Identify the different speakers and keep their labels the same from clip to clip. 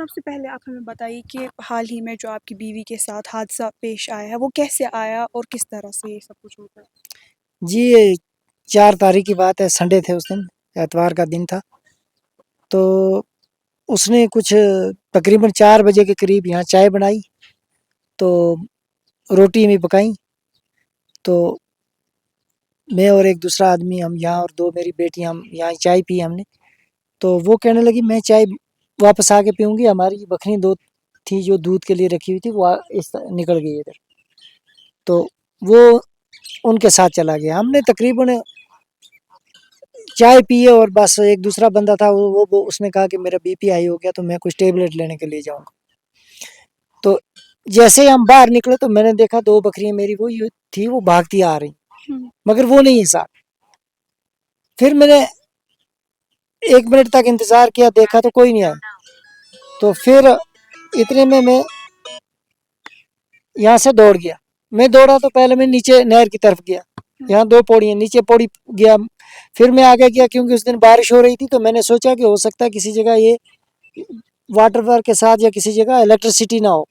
Speaker 1: سب سے پہلے آپ ہمیں بتائیے کہ حال ہی میں جو آپ کی بیوی کے ساتھ حادثہ پیش آیا ہے وہ کیسے آیا اور کس طرح سے یہ سب کچھ ہوتا ہے؟
Speaker 2: جی یہ 4 تاریخ کی بات ہے، سنڈے تھے اس دن، اتوار کا دن تھا۔ تو اس نے کچھ تقریباً 4 بجے کے قریب یہاں چائے بنائی، تو روٹی بھی پکائیں، تو میں اور ایک دوسرا آدمی ہم یہاں اور 2 میری بیٹیاں ہم یہاں چائے پی ہم نے۔ تو وہ کہنے لگی میں چائے واپس آ کے پیوں گی، ہماری بکری 2 تھی جو دودھ کے لیے رکھی ہوئی تھی، وہ نکل گئی ادھر، تو وہ ان کے ساتھ چلا گیا۔ ہم نے تقریباً چائے پیے اور بس ایک دوسرا بندہ تھا، وہ اس نے کہا کہ میرا بی پی ہائی ہو گیا، تو میں کچھ ٹیبلٹ لینے کے لیے جاؤں گا۔ تو جیسے ہی ہم باہر نکلے تو میں نے دیکھا 2 بکریاں میری وہ تھی، وہ بھاگتی آ رہی، مگر وہ نہیں ہے ساتھ۔ پھر میں نے 1 منٹ تک انتظار کیا، دیکھا تو کوئی نہیں آیا، تو پھر اتنے میں یہاں سے دوڑ گیا۔ میں دوڑا تو پہلے میں نیچے نہر کی طرف گیا، یہاں 2 پوڑیاں، نیچے پوڑی گیا، پھر میں آگے گیا کیونکہ اس دن بارش ہو رہی تھی، تو میں نے سوچا کہ ہو سکتا ہے کسی جگہ یہ واٹر پارک کے ساتھ یا کسی جگہ الیکٹریسٹی نہ ہو،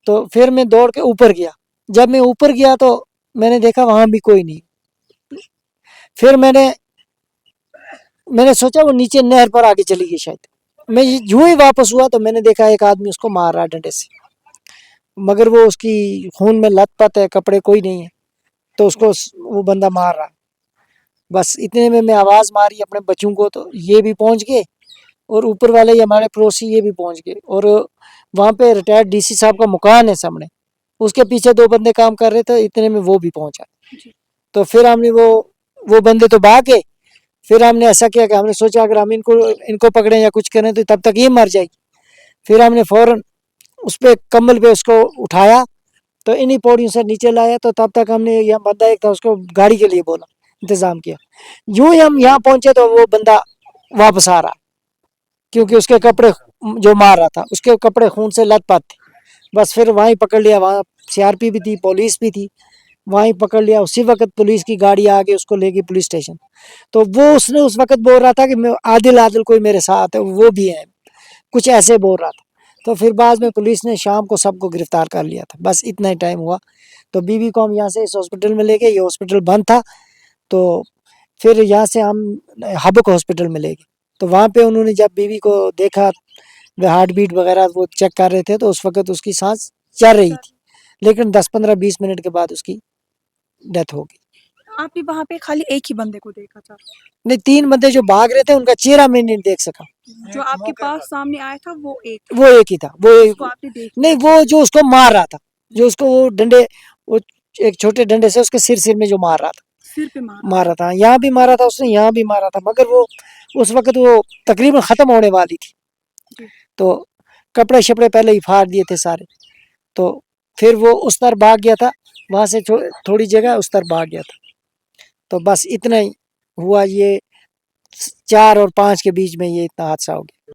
Speaker 2: تو پھر میں دوڑ کے اوپر گیا۔ جب میں اوپر گیا تو میں نے دیکھا وہاں بھی کوئی نہیں۔ پھر میں نے سوچا وہ نیچے نہر پر آگے چلی گئی شاید۔ میں جو ہی واپس ہوا تو میں نے دیکھا ایک آدمی اس کو مار رہا ڈنڈے سے، مگر وہ اس کی خون میں لت پت ہے، کپڑے کوئی نہیں ہے، تو اس کو وہ بندہ مار رہا۔ بس اتنے میں آواز ماری اپنے بچوں کو، تو یہ بھی پہنچ گئے، اور اوپر والے ہمارے پڑوسی یہ بھی پہنچ گئے، اور وہاں پہ ریٹائرڈ ڈی سی صاحب کا مکان ہے سامنے، اس کے پیچھے 2 بندے کام کر رہے تھے، اتنے میں وہ بھی پہنچا۔ تو پھر ہم نے وہ بندے تو بھاگ گئے، پھر ہم نے ایسا کیا کہ ہم نے سوچا اگر ہم ان کو پکڑیں یا کچھ کریں تو تب تک یہ مر جائے گی۔ پھر ہم نے فوراً اس پہ کمبل پہ اس کو اٹھایا، تو انہی پوڑیوں سے نیچے لایا، تو تب تک ہم نے یہ بندہ ایک تھا اس کو گاڑی کے لیے بولا، انتظام کیا۔ جو ہی ہم یہاں پہنچے تو وہ بندہ واپس آ رہا، کیونکہ اس کے کپڑے جو مار رہا تھا اس کے کپڑے خون سے لت پت تھے۔ بس پھر وہیں پکڑ لیا، وہاں سی آر پی بھی تھی، پولیس بھی تھی، وہیں پکڑ لیا۔ اسی وقت پولیس کی گاڑی آ کے اس کو لے گئی پولیس اسٹیشن۔ تو وہ اس نے اس وقت بول رہا تھا کہ عادل کوئی میرے ساتھ ہے، وہ بھی ہے، کچھ ایسے بول رہا تھا۔ تو پھر بعد میں پولیس نے شام کو سب کو گرفتار کر لیا تھا، بس اتنا ہی ٹائم ہوا۔ تو بیوی کو ہم یہاں سے اس ہاسپٹل میں لے گئے، یہ ہاسپٹل بند تھا، تو پھر یہاں سے ہم ہبک ہاسپٹل میں لے گئے۔ تو وہاں پہ انہوں نے جب بیوی کو دیکھا، ہارٹ بیٹ وغیرہ وہ چیک کر رہے تھے، تو اس وقت اس کی سانس چل رہی تھی، لیکن 10-15-20 منٹ کے بعد اس کی ڈیتھ ہو گئی۔
Speaker 1: آپ نے وہاں پہ خالی ایک ہی بندے کو دیکھا تھا؟
Speaker 2: نہیں، 3 بندے جو بھاگ رہے تھے ان کا چہرہ میں نہیں دیکھ سکا۔
Speaker 1: جو آپ کے پاس سامنے آیا تھا وہ ایک
Speaker 2: ہی تھا،
Speaker 1: اس کو آپ نے دیکھ
Speaker 2: نہیں، وہ جو اس کو مار رہا تھا، جو اس کو وہ ڈنڈے، وہ ایک چھوٹے ڈنڈے سے اس کے سر میں جو مار رہا تھا،
Speaker 1: سر پہ
Speaker 2: مارا تھا، یہاں بھی مارا تھا اس نے، یہاں بھی مارا تھا، مگر وہ اس وقت وہ تقریباً ختم ہونے والی تھی، تو کپڑے شپڑے پہلے ہی پھاڑ دیے تھے سارے، تو پھر وہ اس طرح بھاگ گیا تھا، وہاں سے تھوڑی جگہ اس طرح بھاگ گیا تھا۔ تو بس اتنا ہی ہوا، یہ 4 اور 5 کے بیچ میں یہ اتنا حادثہ ہو گیا۔